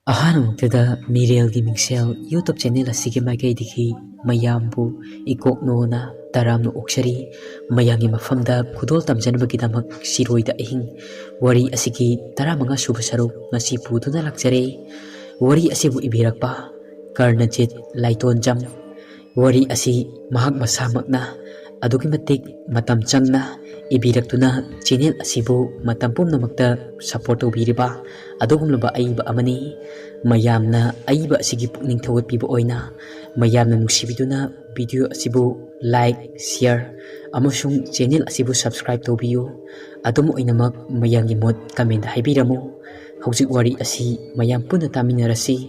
ꯑꯍꯥꯟꯕꯃꯛꯇꯗ ꯃꯤꯔꯦꯜꯒꯤ ꯃꯤꯡꯁꯦꯜ YouTube channel ꯑꯁꯤꯒꯤ ꯃꯥꯏꯀꯩꯗꯒꯤ ꯃꯌꯥꯝꯕꯨ ꯏꯀꯣꯛꯅꯣꯅ ꯇꯔꯥꯝꯅ ꯑꯣꯛꯆꯔꯤ꯫ ꯃꯌꯥꯝꯒꯤ ꯃꯐꯝꯗ ꯈꯨꯗꯣꯜ ꯇꯝꯖꯅꯕꯒꯤꯗꯃꯛ ꯁꯤꯔꯣꯏꯗ ꯑꯍꯤꯡ ꯋꯥꯔꯤ ꯑꯁꯤꯒꯤ 15 ꯁꯨꯕ ꯁꯔꯨꯛ ꯉꯁꯤ ꯄꯨꯗꯨꯅ ꯂꯥꯛꯆꯔꯦ꯫ ꯋꯥꯔꯤ ꯑꯁꯤꯕꯨ ꯏꯕꯤꯔꯛꯄ ꯀꯔꯅꯖꯤꯠ ꯂꯥꯏꯇꯣꯟꯖꯝ꯫ ꯋꯥꯔꯤ ꯑꯁꯤ ꯃꯍꯥꯛ ꯃꯁꯥꯃꯛꯅ ꯑꯗꯨꯛꯀꯤ ꯃꯇꯤꯛ ꯃꯇꯝ ꯆꯪꯅ ibiraktuna channel asibu matam pumnamakta support tawbiriba adugumlaba aiba amani mayamna aiba asigi pukning thawatpiba oina mayamna nungsibiduna video asibu like share amasung channel asibu subscribe tawbiyu adum oinamak mayamgi mot comment haibiramu hawjik wari asi mayam puna taminarasi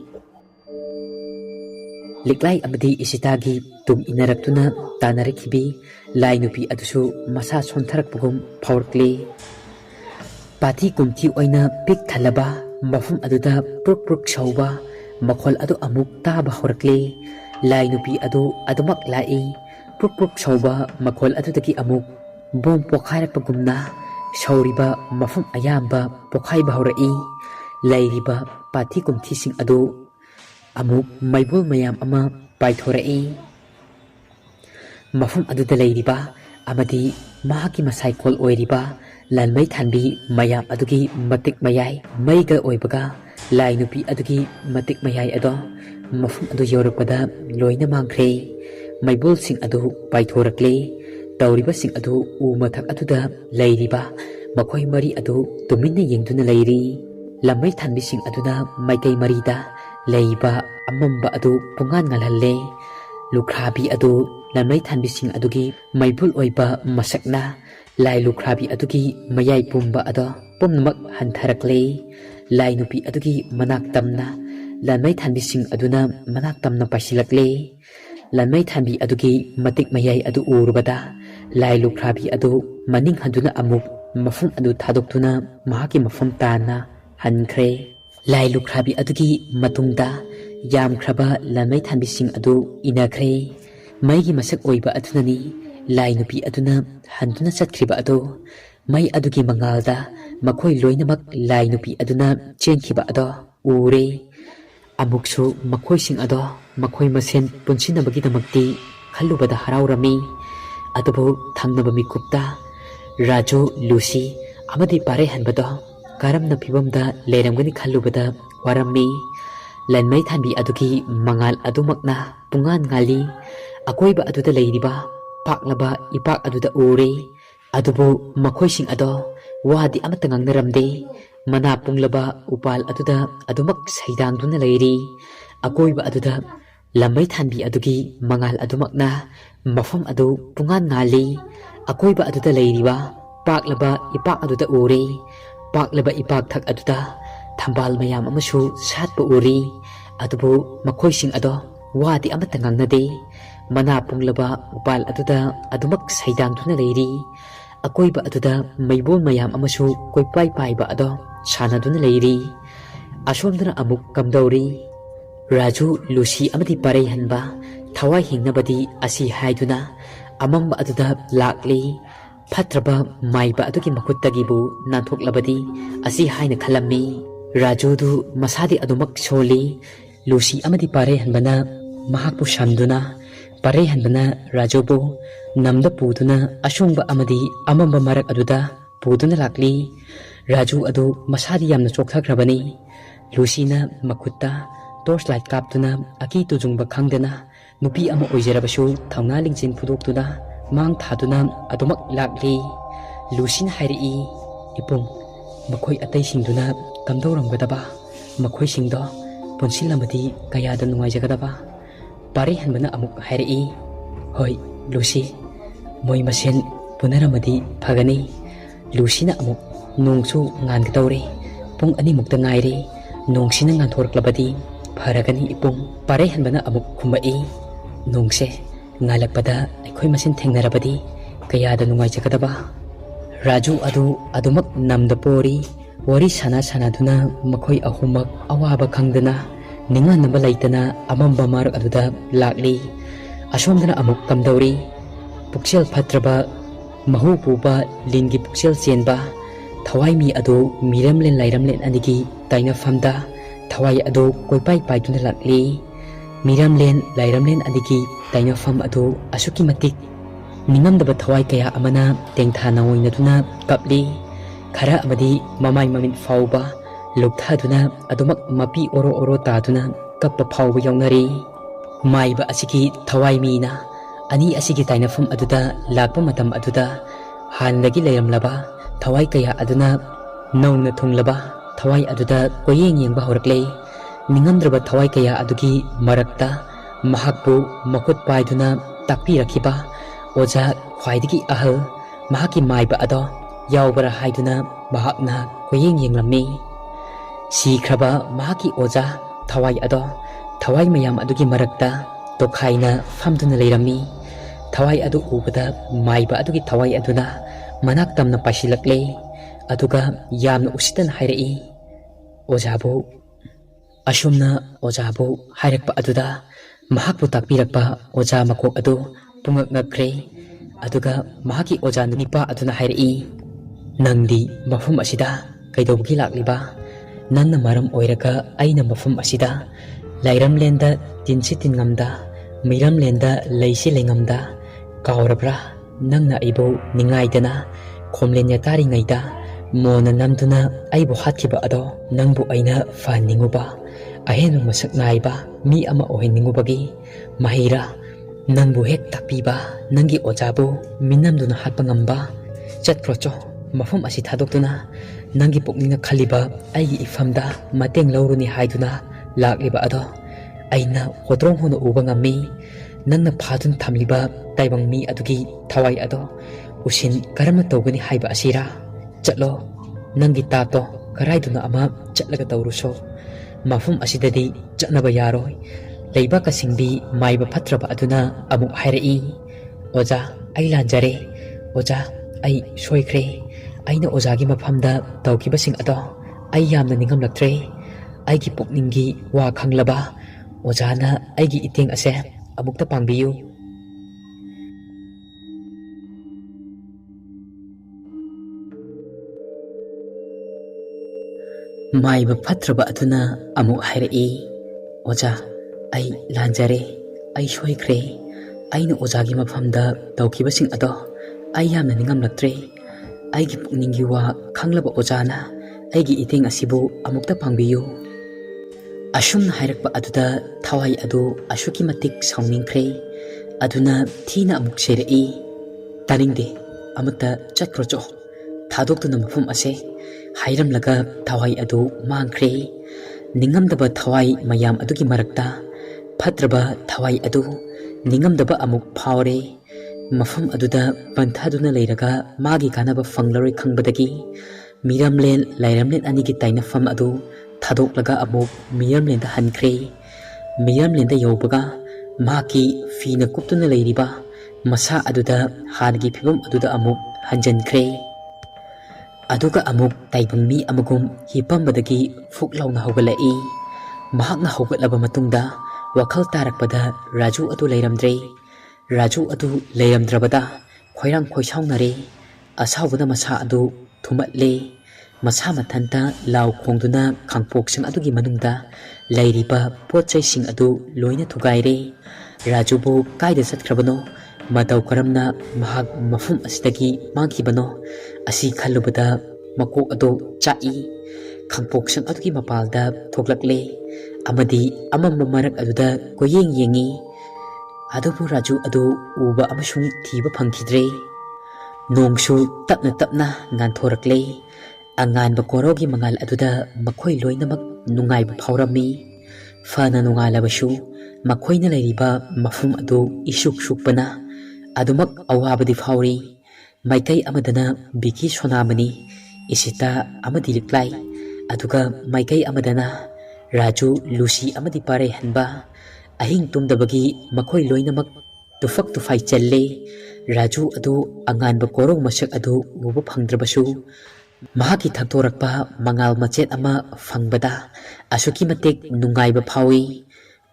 liklai abadi isitagi tum inaraktuna tanarikibi lai nupi adusu masa sontharak pugum phawrkli pati kumti oina pik thalaba mafum aduda pruk shauba makhol adu amuk taba hawrkli lai nupi adu adumak lai pruk shauba makhol adudagi amuk bom pokhairak pagumna shauriba mafum ayamba pokhai bahaurai lairiba pati kumti sing adu amuk maibul mayam ama paithorai mafum aduda leiriba amadi mahaki masai kol oiriba lalmai thanbi mayam adugi matik mayai maiga oibaga lai nupi adugi matik mayai ado mafum adu yorakpada loina mangkhre maibul sing adu paithorakle tawriba sing adu u mathak aduda leiriba makhoi mari adu tuminna yengduna leiri lamai thanbi sing aduna maikai marida leiba amamba adu pungan ngalhalle lukhrabi adu lamai thanbi sing adugi maibul oiba masakna lai lukhrabi adugi mayai pumba ado pumnamak hantharakle lai nupi adugi manak tamna lamai thanbi sing aduna manak tamna pasilakle lamai thanbi adugi matik mayai adu urbada lai lukhrabi adu maning handuna amuk mafum adu thadoktuna mahaki mafum tana hankre lai lukhrabi adugi matungda yamkraba lamai thanbi sing adu inakre maigi masak oiba adunani lai nupi aduna handuna chatkriba adu mai adugi mangalda makhoi loinamak lai nupi aduna chenkhiba ado ure amuksu makhoi sing ado makhoi masen punsinabagi damakti khalubada haraurami adubu thangnaba mikupta raju lucy amadi pare hanbado karamna phibamda leiramgani khalubada warami lanmai thanbi adugi mangal adumakna pungan ngali akoiba aduda leiriba paklaba ipak aduda ure adubu makhoi sing ado wadi amata ngangnaramde mana punglaba upal aduda adumak saidangduna leiri akoiba aduda lamai thanbi adugi mangal adumakna mafam adu pungan ngali akoiba aduda leiriba paklaba ipak aduda ure paklaba ipak thak aduda thambal mayam amasu satpa uri adubu makhoi sing ado wadi amata ngangnade mana punglaba upal aduda adumak saidangduna leiri akoiba aduda maibol mayam amasu koipai paiba ado sanaduna leiri asomdana amuk kamdauri raju lucy amadi parei hanba thawai hingnabadi asi haiduna amamba aduda lakli fatraba maiba adugi makuttagibu nantoklabadi asi haina khalammi raju du masadi adumak soli lucy amadi parei hanbana mahakpu shamduna parei hanbana rajobu namda puduna asungba amadi amamba marak aduda puduna lakli raju adu masadi yamna chokhakrabani lucy na makutta torchlight kaptuna aki tujungba khangdana nupi ama oijarabasu thawna lingjin phudoktuna mang thaduna adumak lakli lucy na hairi ipum makhoi atai singduna kamdauramgadaba makhoi singdo punsilamadi kayada nungaijagadaba parei hanbana amuk hairi hoi lucy moi masen punaramadi phagani lucy na amuk nongsu ngangdaure pung ani mukta ngaire nongsina nganthorklabadi faragani ipung parei hanbana amuk khumai nongse ngalakpada aikhoi masen thengnarabadi kayada nungaijagadaba raju adu adumak namda pori wari sanaduna makhoi ahumak awaba khangdana ninganaba laitana amamba marak aduda lakli asomdana amuk kamdauri puksel phatraba mahu puba lingi puksel chenba thawai mi adu miramlen lairamlen anigi taina famda thawai adu koipai paiduna lakli miramlen lairamlen adigi tainafam adu asuki matik ningamdaba thawai kaya amana tengthana oinaduna kapli khara amadi mamai mamit fauba lukthaduna adumak mapi oro oro taduna kappa fauba yawnari maiba asiki thawai mina ani asigi tainafam aduda lakpa matam aduda handagi lairamlaba thawai kaya aduna nauna thunglaba thawai aduda koyeng yengba horakle ningamdraba thawai kaya adugi marakta mahakpu makut paiduna takpi rakhiba oja khwaidigi ahal mahaki maiba ado yaubara haiduna mahakna koyeng yenglammi sikraba mahaki oja thawai ado thawai mayam adugi marakta tokhaina famduna leirammi thawai adu ubada maiba adugi thawai aduna manak tamna pasilakle aduga yamna usitan hairai ojabu asumna ojabu hairakpa aduda mahakpu takpirakpa oja makok adu pungak ngakre aduga mahaki oja nipa aduna hairai nangdi mafum asida kaidobgi lakliba nangna maram oiraga aina mafum asida lairamlenda tinsi tingamda miramlenda leisi lengamda kaurabra nangna ibo ningaidana khomlenya tari ngaida mona namduna aibu hatkiba ado nangbu aina faninguba ahenu masak naiba mi ama oheningubagi mahira nangbu hek takpiba nangi ojabu minamduna hatpa ngamba chatprocho mafum asi thadokduna nangi pokningna khaliba aigi ifamda mateng lauruni haiduna lakliba ado aina hodrong hono uba ngami nangna phadun thamliba taibang mi adugi thawai ado usin karamna tawgani haiba asira chatlo nangi tato karaiduna ama chatlaga tawruso mafum asidadi chatnaba yaroi leiba kasingbi maiba phatraba aduna amuk hairai oja ai lanjare oja ai soikre aina ojagi mafamda tawkibasing ado ai yamna ningamlaktre aigi pokningi wa khanglaba ojana aigi iteng ase amukta pangbiyu maiba phatraba aduna amuk hairai oja ai lanjare ai soikre aina ojagi mafamda tawkibasing ado ai yamna ningamlaktre aigi pukningi wa khanglaba ojana aigi iteng asibu amukta pangbiyu asumna hairakpa aduda thawai adu asuki matik sauningkre aduna thina amuk serai taningde amata chatprocho thadokduna mafum ase hairamlaga thawai adu mangkre ningamdaba thawai mayam adugi marakta phatraba thawai adu ningamdaba amuk phawre mafam aduda panthaduna leiraga magi kanaba fanglaroi khangbadagi miramlen lairamlen anigi tainafam adu thadok amuk miramlenda hankre miramlenda yaubaga maki fina kuptuna leiriba masa aduda hangi phibam aduda amuk hanjankre aduga amuk taibang mi amagum hipambadagi fuklauna hogalai mahakna hogatlaba matungda wakhal tarakpada raju adu leiramdre raju adu leiramdrabada khoirang khoisaunare asawbada masa adu thumatle masa mathanta law khongduna khangpoksing adugi manungda leiriba potchai sing adu loina thugaire rajubu kaida satkrabano mataw karamna mahak mafum asidagi mangkibano asi khalubada makok ado chai khangpoksing adugi mapalda thoklakle amadi amam marak aduda koyeng yengi adubu raju adu uba amasung thiba phangkidre nongsu tapna tapna nganthorakle angan bakorogi mangal aduda makhoi loinamak nungaiba phawrami fana nungalabashu makhoina leiriba mafum adu isuk sukpana adumak awabadi phawri maikai amadana biki sonamani isita amadi liklai aduga maikai amadana raju lucy amadi pare hanba ahing tumdabagi makhoi loinamak tufak tufai challe raju adu angan bakorong masak adu uba phangdrabasu mahaki thaktorakpa mangal machet ama fangbada asuki matek nungaiba phawi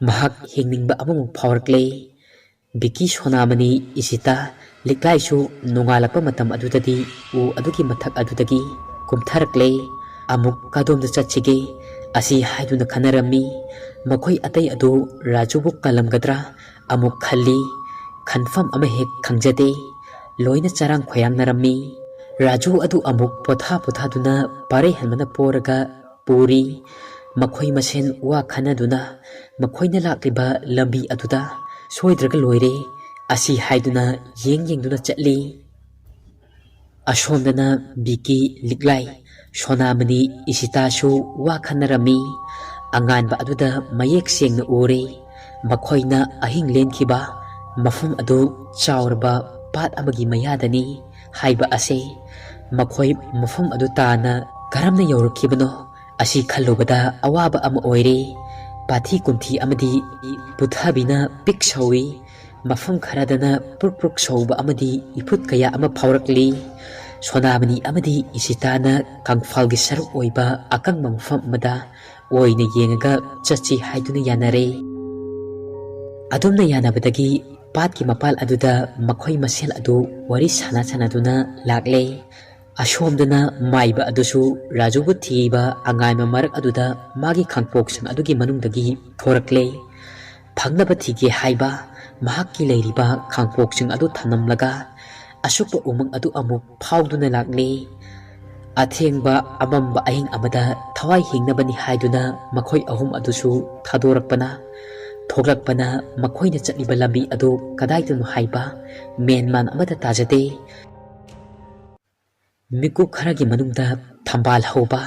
mahak hingningba amamuk phawrakle biki sonamani isita liklaisu nungalakpa matam adudadi u adugi mathak adudagi kumtharakle amuk kadomda chachige ꯑꯁꯤ ꯍꯥꯏꯗꯨꯅ ꯈꯟꯅꯔꯝꯃꯤ꯫ ꯃꯈꯣꯏ ꯑꯇꯩ ꯑꯗꯨ ꯔꯥꯖꯨꯕꯨ ꯀꯜꯂꯝꯒꯗ꯭ꯔꯥ ꯑꯃꯨꯛ ꯈꯜꯂꯤ꯫ ꯈꯟꯐꯝ ꯑꯃ ꯍꯦꯛ ꯈꯪꯖꯗꯦ꯫ ꯂꯣꯏꯅ ꯆꯔꯥꯡ ꯈꯣꯏꯔꯥꯡꯅꯔꯝꯃꯤ꯫ ꯔꯥꯖꯨ ꯑꯗꯨ ꯑꯃꯨꯛ ꯄꯣꯊꯥꯗꯨꯅ ꯄꯥꯔꯩꯍꯟꯕꯅ ꯄꯣꯔꯒ ꯄꯨꯔꯤ꯫ ꯃꯈꯣꯏ ꯃꯁꯦꯟ ꯋꯥ ꯈꯟꯅꯗꯨꯅ ꯃꯈꯣꯏꯅ ꯂꯥꯛꯂꯤꯕ ꯂꯝꯕꯤ ꯑꯗꯨꯗ ꯁꯣꯏꯗ꯭ꯔꯒ ꯂꯣꯏꯔꯦ ꯑꯁꯤ ꯍꯥꯏꯗꯨꯅ ꯌꯦꯡꯗꯨꯅ ꯆꯠꯂꯤ꯫ ꯑꯁꯣꯝꯗꯅ ꯕꯤꯀꯤ, ꯂꯤꯛꯂꯥꯏ, ꯁꯣꯅꯥꯃꯅꯤ, ꯏꯁꯤꯇꯥꯁꯨ ꯋꯥ ꯈꯟꯅꯔꯝꯃꯤ꯫ ꯑꯉꯥꯟꯕ ꯑꯗꯨꯗ ꯃꯌꯦꯛ ꯁꯦꯡꯅ ꯎꯔꯦ ꯃꯈꯣꯏꯅ ꯑꯍꯤꯡ ꯂꯦꯟꯈꯤꯕ ꯃꯐꯝ ꯑꯗꯨ ꯆꯥꯎꯔꯕ ꯄꯥꯠ ꯑꯃꯒꯤ ꯃꯌꯥꯗꯅꯤ ꯍꯥꯏꯕ ꯑꯁꯦ꯫ ꯃꯈꯣꯏ ꯃꯐꯝ ꯑꯗꯨ ꯇꯥꯟꯅ ꯀꯔꯝꯅ ꯌꯧꯔꯛꯈꯤꯕꯅꯣ ꯑꯁꯤ ꯈꯜꯂꯨꯕꯗ ꯑꯋꯥꯕ ꯑꯃ ꯑꯣꯏꯔꯦ꯫ ꯄꯥꯊꯤ ꯀꯨꯝꯊꯤ ꯑꯃꯗꯤ ꯄꯨꯊꯕꯤꯅ ꯄꯤꯛ ꯁꯧꯏ꯫ ꯃꯐꯝ ꯈꯔꯗꯅ ꯄ꯭ꯔꯨꯛ ꯄ꯭ꯔꯨꯛ ꯁꯧꯕ ꯑꯃꯗꯤ ꯏꯐꯨꯠ ꯀꯌꯥ ꯑꯃ ꯐꯥꯎꯔꯛꯂꯤ꯫ ꯁꯣꯅꯥꯃꯅꯤ ꯑꯃꯗꯤ ꯏꯁꯤꯇꯥꯅ ꯀꯪꯐꯥꯜꯒꯤ ꯁꯔꯨꯛ ꯑꯣꯏꯕ ꯑꯀꯪꯕ ꯃꯐꯝ ꯑꯃꯗ ꯑꯣꯏꯅ ꯌꯦꯡꯉꯒ ꯆꯠꯁꯤ ꯍꯥꯏꯗꯨꯅ ꯌꯥꯅꯔꯦ꯫ ꯑꯗꯨꯝꯅ ꯌꯥꯅꯕꯗꯒꯤ ꯄꯥꯠꯀꯤ ꯃꯄꯥꯜ ꯑꯗꯨꯗ ꯃꯈꯣꯏ ꯃꯁꯦꯜ ꯑꯗꯨ ꯋꯥꯔꯤ ꯁꯥꯟꯅꯗꯨꯅ ꯂꯥꯛꯂꯦ꯫ ꯑꯁꯣꯝꯗꯅ ꯃꯥꯏꯕ ꯑꯗꯨꯁꯨ ꯔꯥꯖꯨꯕꯨ ꯊꯤꯕ ꯑꯉꯥꯟꯕ ꯃꯔꯛ ꯑꯗꯨꯗ ꯃꯥꯒꯤ ꯈꯥꯡꯄꯣꯛꯁꯪ ꯑꯗꯨꯒꯤ ꯃꯅꯨꯡꯗꯒꯤ ꯊꯣꯔꯛꯂꯦ꯫ ꯐꯪꯅꯕ ꯊꯤꯒꯦ ꯍꯥꯏꯕ ꯃꯍꯥꯛꯀꯤ ꯂꯩꯔꯤꯕ ꯈꯥꯡꯄꯣꯛꯁꯪ ꯑꯗꯨ ꯊꯝꯂꯝꯂꯒ ꯑꯁꯨꯛꯄ ꯎꯃꯪ ꯑꯗꯨ ꯑꯃꯨꯛ ꯐꯥꯎꯗꯨꯅ ꯂꯥꯛꯂꯦ꯫ ꯑꯊꯦꯡꯕ ꯑꯃꯝꯕ ꯑꯍꯤꯡ ꯑꯃꯗ ꯊꯋꯥꯏ ꯍꯤꯡꯅꯕꯅꯤ ꯍꯥꯏꯗꯨꯅ ꯃꯈꯣꯏ ꯑꯍꯨꯝ ꯑꯗꯨꯁꯨ ꯊꯥꯗꯣꯔꯛꯄꯅ ꯊꯣꯛꯂꯛꯄꯅ ꯃꯈꯣꯏꯅ ꯆꯠꯂꯤꯕ ꯂꯝꯕꯤ ꯑꯗꯨ ꯀꯗꯥꯏꯗꯅꯣ ꯍꯥꯏꯕ ꯃꯦꯟꯃꯥꯟ ꯑꯃꯠꯇ ꯇꯥꯖꯗꯦ꯫ ꯃꯤꯀꯨꯞ ꯈꯔꯒꯤ ꯃꯅꯨꯡꯗ ꯊꯝꯕꯥꯜ ꯍꯧꯕ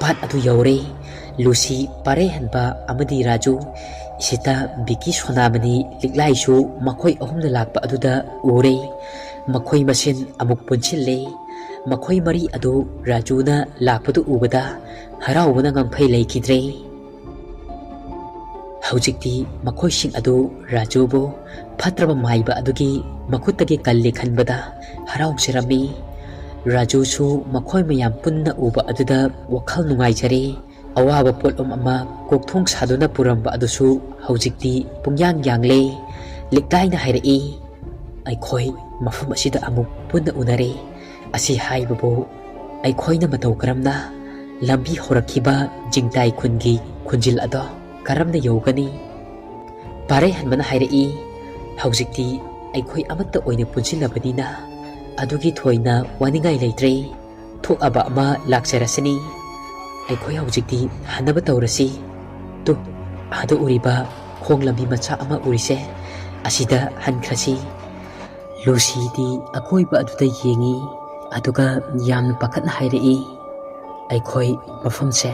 ꯄꯥꯠ ꯑꯗꯨ ꯌꯧꯔꯦ꯫ ꯂꯨꯁꯤ, ꯄꯥꯔꯩꯍꯟꯕ ꯑꯃꯗꯤ ꯔꯥꯖꯨ, ꯏꯁꯤꯇꯥ, ꯕꯤꯀꯤ, ꯁꯣꯅꯥꯃꯅꯤ, ꯂꯤꯛꯂꯥꯏꯁꯨ ꯃꯈꯣꯏ ꯑꯍꯨꯝꯅ ꯂꯥꯛꯄ ꯑꯗꯨꯗ ꯎꯔꯦ꯫ ꯃꯈꯣꯏ ꯃꯁꯦꯟ ꯑꯃꯨꯛ ꯄꯨꯟꯁꯤꯜꯂꯦ꯫ ꯃꯈꯣꯏ ꯃꯔꯤ ꯑꯗꯨ ꯔꯥꯖꯨꯅ ꯂꯥꯛꯄꯗꯨ ꯎꯕꯗ ꯍꯔꯥꯎꯕꯅ ꯉꯝꯈꯩ ꯂꯩꯈꯤꯗ꯭ꯔꯦ꯫ ꯍꯧꯖꯤꯛꯇꯤ ꯃꯈꯣꯏꯁꯤꯡ ꯑꯗꯨ ꯔꯥꯖꯨꯕꯨ ꯐꯠꯇ꯭ꯔꯕ ꯃꯥꯏꯕ ꯑꯗꯨꯒꯤ ꯃꯈꯨꯠꯇꯒꯤ ꯀꯜꯂꯦ ꯈꯟꯕꯗ ꯍꯔꯥꯎꯖꯔꯝꯃꯤ꯫ ꯔꯥꯖꯨꯁꯨ ꯃꯈꯣꯏ ꯃꯌꯥꯝ ꯄꯨꯟꯅ ꯎꯕ ꯑꯗꯨꯗ ꯋꯥꯈꯜ ꯅꯨꯡꯉꯥꯏꯖꯔꯦ꯫ ꯑꯋꯥꯕ ꯄꯣꯠꯂꯨꯝ ꯑꯃ ꯀꯣꯛꯊꯣꯡ ꯁꯥꯗꯨꯅ ꯄꯨꯔꯝꯕ ꯑꯗꯨꯁꯨ ꯍꯧꯖꯤꯛꯇꯤ ꯄꯨꯡꯌꯥꯡ ꯌꯥꯡꯂꯦ꯫ ꯂꯤꯛꯂꯥꯏꯅ ꯍꯥꯏꯔꯛꯏ, ꯑꯩꯈꯣꯏ ꯃꯐꯝ ꯑꯁꯤꯗ ꯑꯃꯨꯛ ꯄꯨꯟꯅ ꯎꯅꯔꯦ꯫ ꯑꯁꯤ ꯍꯥꯏꯕꯕꯨ ꯑꯩꯈꯣꯏꯅ ꯃꯇꯧ ꯀꯔꯝꯅ ꯂꯝꯕꯤ ꯍꯧꯔꯛꯈꯤꯕ ꯖꯤꯡꯇꯥꯏ ꯈꯨꯟꯒꯤ ꯈꯨꯟꯖꯤꯜ ꯑꯗꯣ ꯀꯔꯝꯅ ꯌꯧꯒꯅꯤ? ꯄꯥꯔꯩꯍꯟꯕꯅ ꯍꯥꯏꯔꯛꯏ, ꯍꯧꯖꯤꯛꯇꯤ ꯑꯩꯈꯣꯏ ꯑꯃꯠꯇ ꯑꯣꯏꯅ ꯄꯨꯟꯁꯤꯜꯂꯕꯅꯤꯅ ꯑꯗꯨꯒꯤ ꯊꯣꯏꯅ ꯋꯥꯅꯤꯡꯉꯥꯏ ꯂꯩꯇ꯭ꯔꯦ꯫ ꯊꯣꯛꯑꯕ ꯑꯃ ꯂꯥꯛꯆꯔꯁꯤꯅꯤ꯫ ꯑꯩꯈꯣꯏ ꯍꯧꯖꯤꯛꯇꯤ ꯍꯟꯅꯕ ꯇꯧꯔꯁꯤ꯫ ꯇꯨ ꯑꯥꯗ ꯎꯔꯤꯕ ꯈꯣꯡ ꯂꯝꯕꯤ ꯃꯆꯥ ꯑꯃ ꯎꯔꯤꯁꯦ ꯑꯁꯤꯗ ꯍꯟꯈ꯭ꯔꯁꯤ꯫ ꯂꯨꯁꯤꯗꯤ ꯑꯀꯣꯏꯕ ꯑꯗꯨꯗ ꯌꯦꯡꯉꯤ ꯑꯗꯨꯒ ꯌꯥꯝꯅ ꯄꯥꯈꯠꯅ ꯍꯥꯏꯔꯛꯏ, ꯑꯩꯈꯣꯏ ꯃꯐꯝꯁꯦ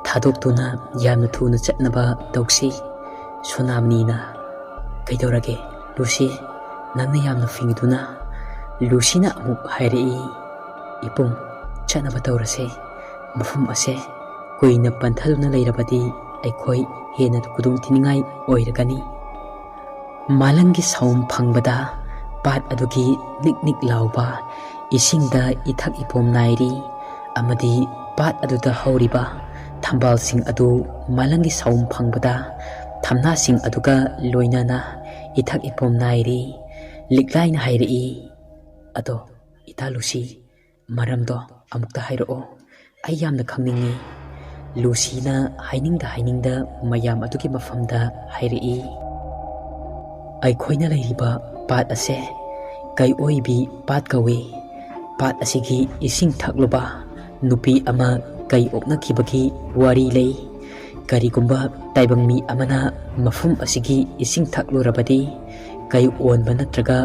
ꯊꯥꯗꯣꯛꯇꯨꯅ ꯌꯥꯝꯅ ꯊꯨꯅ ꯆꯠꯅꯕ ꯇꯧꯁꯤ꯫ ꯁꯣꯅꯥꯃꯅꯤꯅ, ꯀꯩꯗꯧꯔꯒꯦ ꯂꯨꯁꯤ, ꯅꯪꯅ ꯌꯥꯝꯅ ꯐꯤꯡꯗꯨꯅ? ꯂꯨꯁꯤꯅ ꯑꯃꯨꯛ ꯍꯥꯏꯔꯛꯏ, ꯏꯄꯨꯡ ꯆꯠꯅꯕ ꯇꯧꯔꯁꯦ꯫ ꯃꯐꯝ ꯑꯁꯦ ꯀꯨꯏꯅ ꯄꯟꯊꯗꯨꯅ ꯂꯩꯔꯕꯗꯤ ꯑꯩꯈꯣꯏ ꯍꯦꯟꯅ ꯈꯨꯗꯣꯡꯊꯤꯅꯤꯡꯉꯥꯏ ꯑꯣꯏꯔꯒꯅꯤ꯫ ꯃꯥꯂꯪꯒꯤ ꯁꯥꯎꯝ ꯐꯪꯕꯗ ꯄꯥꯠ ꯑꯗꯨꯒꯤ ꯅꯤꯛ ꯅꯤꯛ ꯂꯥꯎꯕ ꯏꯁꯤꯡꯗ ꯏꯊꯛ ꯏꯄꯣꯝ ꯅꯥꯏꯔꯤ ꯑꯃꯗꯤ ꯄꯥꯠ ꯑꯗꯨꯗ ꯍꯧꯔꯤꯕ ꯊꯝꯕꯥꯜꯁꯤꯡ ꯑꯗꯨ ꯃꯥꯂꯪꯒꯤ ꯁꯥꯎꯝ ꯐꯪꯕꯗ ꯊꯝꯅꯥꯁꯤꯡ ꯑꯗꯨꯒ ꯂꯣꯏꯅꯅ ꯏꯊꯛ ꯏꯄꯣꯝ ꯅꯥꯏꯔꯤ꯫ ꯂꯤꯛꯂꯥꯏꯅ ꯍꯥꯏꯔꯛꯏ, ꯑꯗꯣ ꯏꯇꯥ ꯂꯨꯁꯤ, ꯃꯔꯝꯗꯣ ꯑꯃꯨꯛꯇ ꯍꯥꯏꯔꯛꯑꯣ, ꯑꯩ ꯌꯥꯝꯅ ꯈꯪꯅꯤꯡꯉꯤ꯫ ꯂꯨꯁꯤꯅ ꯍꯥꯏꯅꯤꯡꯗ ꯃꯌꯥꯝ ꯑꯗꯨꯒꯤ ꯃꯐꯝꯗ ꯍꯥꯏꯔꯛꯏ, ꯑꯩꯈꯣꯏꯅ ꯂꯩꯔꯤꯕ ꯄꯥꯠ ꯑꯁꯦ ꯀꯩꯑꯣꯏꯕꯤ ꯄꯥꯠ ꯀꯧꯏ꯫ ꯄꯥꯠ ꯑꯁꯤꯒꯤ ꯏꯁꯤꯡ ꯊꯛꯂꯨꯕ ꯅꯨꯄꯤ ꯑꯃ ꯀꯩ ꯑꯣꯛꯅꯈꯤꯕꯒꯤ ꯋꯥꯔꯤ ꯂꯩ꯫ ꯀꯔꯤꯒꯨꯝꯕ ꯇꯥꯏꯕꯪ ꯃꯤ ꯑꯃꯅ ꯃꯐꯝ ꯑꯁꯤꯒꯤ ꯏꯁꯤꯡ ꯊꯛꯂꯨꯔꯕꯗꯤ ꯀꯩ ꯑꯣꯟꯕ ꯅꯠꯇ꯭ꯔꯒ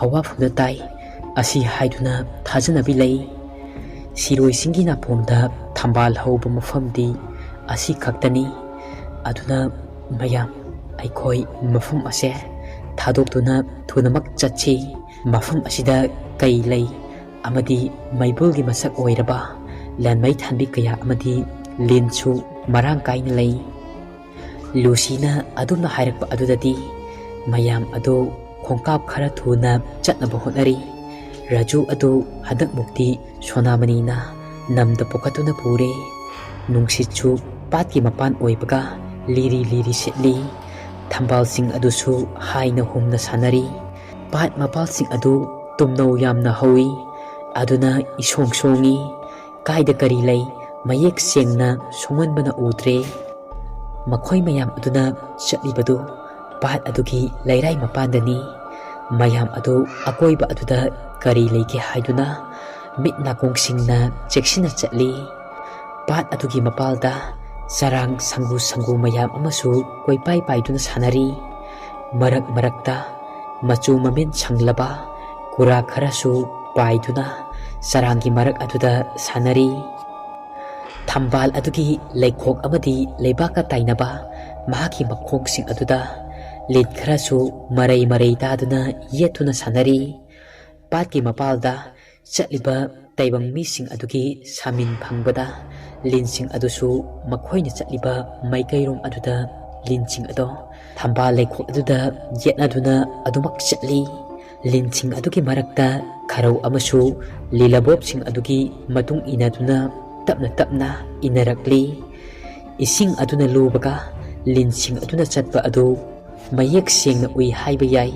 ꯑꯋꯥꯐꯝꯗ ꯇꯥꯏ ꯑꯁꯤ ꯍꯥꯏꯗꯨꯅ ꯊꯥꯖꯅꯕꯤ ꯂꯩ꯫ ꯁꯤꯔꯣꯏꯁꯤꯡꯒꯤ ꯅꯥꯄꯣꯝꯗ ꯊꯝꯕꯥꯜ ꯍꯧꯕ ꯃꯐꯝꯗꯤ ꯑꯁꯤ ꯈꯛꯇꯅꯤ꯫ ꯑꯗꯨꯅ ꯃꯌꯥꯝ ꯑꯩꯈꯣꯏ ꯃꯐꯝ ꯑꯁꯦ ꯊꯥꯗꯣꯛꯇꯨꯅ ꯊꯨꯅꯃꯛ ꯆꯠꯁꯤ꯫ ꯃꯐꯝ ꯑꯁꯤꯗ ꯀꯩ ꯂꯩ ꯑꯃꯗꯤ ꯃꯩꯕꯨꯜꯒꯤ ꯃꯁꯛ ꯑꯣꯏꯔꯕ ꯂꯥꯟꯃꯩ ꯊꯥꯟꯕꯤ ꯀꯌꯥ ꯑꯃꯗꯤ ꯂꯤꯟꯁꯨ ꯃꯔꯥꯡ ꯀꯥꯏꯅ ꯂꯩ꯫ ꯂꯨꯁꯤꯅ ꯑꯗꯨꯝꯅ ꯍꯥꯏꯔꯛꯄ ꯑꯗꯨꯗꯗꯤ ꯃꯌꯥꯝ ꯑꯗꯨ ꯈꯣꯡꯀꯥꯞ ꯈꯔ ꯊꯨꯅ ꯆꯠꯅꯕ ꯍꯣꯠꯅꯔꯤ꯫ ꯔꯥꯖꯨ ꯑꯗꯨ ꯍꯟꯗꯛꯃꯨꯛꯇꯤ ꯁꯣꯅꯥꯃꯅꯤꯅ ꯅꯝꯗ ꯄꯨꯈꯠꯇꯨꯅ ꯄꯨꯔꯦ꯫ ꯅꯨꯡꯁꯤꯠꯁꯨ ꯄꯥꯠꯀꯤ ꯃꯄꯥꯟ ꯑꯣꯏꯕꯒ ꯂꯤꯔꯤ ꯂꯤꯔꯤ ꯁꯤꯠꯂꯤ꯫ ꯊꯝꯕꯥꯜꯁꯤꯡ ꯑꯗꯨꯁꯨ ꯍꯥꯏꯅ ꯍꯨꯝꯅ ꯁꯥꯟꯅꯔꯤ꯫ ꯄꯥꯠ ꯃꯄꯥꯜꯁꯤꯡ ꯑꯗꯨ ꯇꯨꯝꯅꯧ ꯌꯥꯝꯅ ꯍꯧꯏ꯫ ꯑꯗꯨꯅ ꯏꯁꯣꯡ ꯁꯣꯡꯉꯤ꯫ ꯀꯥꯏꯗ ꯀꯔꯤ ꯂꯩ mayek sengna songanbana udre. Makhoi mayam aduna chatlibadu pat adugi lairai mapandani. Mayam adu akoiba aduda kari leike haiduna mit nakongsinna cheksina chatli. Pat adugi mapalda sarang sangu mayam amasu koipai paiduna sanari. Marak marakta machu mamen changlaba kura kharasu paiduna sarangi marak aduda sanari. Thambal adugi leikhok amadi leibaka tainaba mahaki makhongsing aduda lit kharasu marai taduna yetuna sanari. Patki mapalda chatliba taibang mising adugi samin phangbada linsing adusu makhoina chatliba maikairom aduda linsing ado thambal leikhok aduda yetnaduna adumak chatli. Linsing adugi marakta kharau amasu lilabobsing adugi matung inaduna tapna inarakli. Ising aduna lubaga linsing aduna chatpa adu mayek sengna ui haiba yai.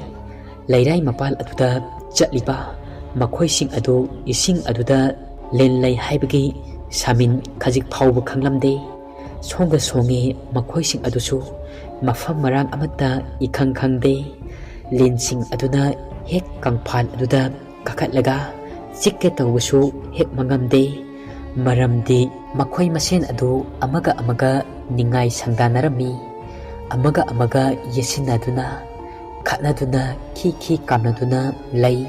Lairai mapal aduda chatliba makhoising adu ising aduda lenlai haibagi samin khajik phauba khanglamde. Songa songe makhoising adusu mafam marang amata ikhang khangde. Linsing aduna hek kangphan aduda kakatlaga chikke tawusu hek mangamde. Maramdi makhoi masen adu amaga ningai sangdanarami. Amaga yesinaduna khatnaduna khi kamnaduna lay.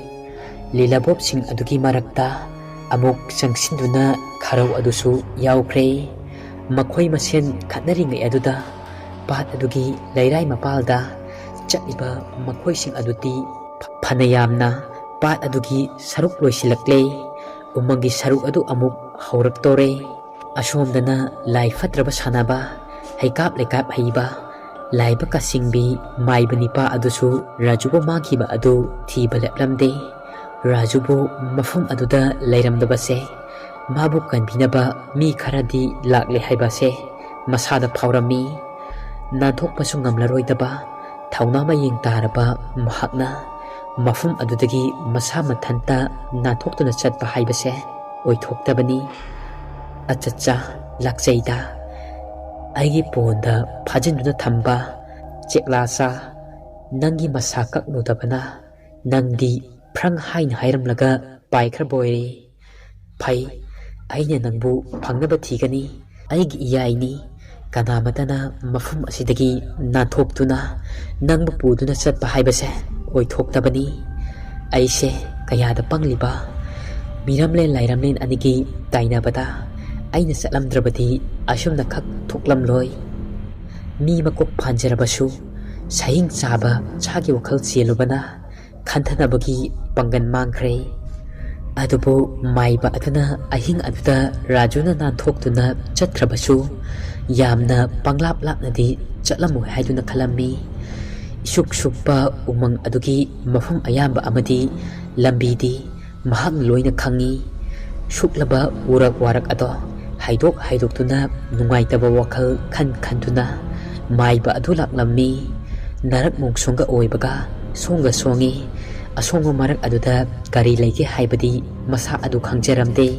Lilabobsing adugi marakta amuk sangsinduna kharau adusu yaukhre. Makhoi masen khatnaringai aduda pat adugi lairai mapalda chatliba makhoising aduti phanayamna pat adugi saruk loisilakle. Umangi saruk adu amuk haurak-tore. Asomdana lai fatraba sanaba haikap lekap haiba laiba kasingbi maiba nipa adusu rajubo magiba adu thiba leplamde. Rajubo mafum aduda lairamdabase mabu kanbinaba mi kharadi lakle haibase masada phawrami. Nathokpasu ngamlaroidaba thauna mayeng taraba mahakna mafum adudagi masa mathanta nathokduna chatpa haibase oithoktabani. Achacha lakchaida aigi ponda phajinduna thamba cheklasa nangi masa kaknudabana nangdi phrang haina hairamlaga paikhra boire. Phai aina nangbu phangnaba thigani aigi iyaini kanamatana mafum asidagi nathokduna nangbu puduna chatpa haibase oithoktabani. Aise kayada pangliba miramlen lairamlen anigi tainabada aina satlamdrabadi asumna khak thoklamloi. Mi makop phanjarabasu saying chaba chagi wakhal chelubana khantanabagi pangan mangkhre. Adubu maiba aduna ahing aduda rajuna nanthokduna chatrabasu yamna panglap lapnadi chatlamu haiduna khalammi. Sukpa umang adugi mafum ayamba amadi lambidi mahak loina khangi. Suklaba urak warak ado haidok-haidoktuna nungaitaba wakhal khantuna maiba adu laklammi. Narak mongsonga oibaga songa songi asonga marak aduda kari leike haibadi masa adu khangjaramde.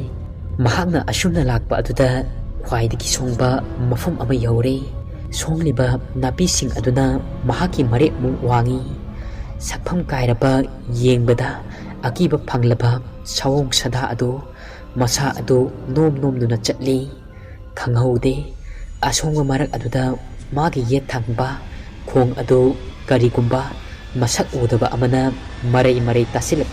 Mahakna asumna lakpa aduda khwaidagi songba mafum ama yaure. Songliba napising aduna mahaki marek mu wangi. Sakpham kairaba yengbada akiba phanglaba sawong sada adu masa adu nom duna chatli. Khanghaude asonga marak aduda magi yet thangba khong adu karigumba masak udaba amana marai tasilak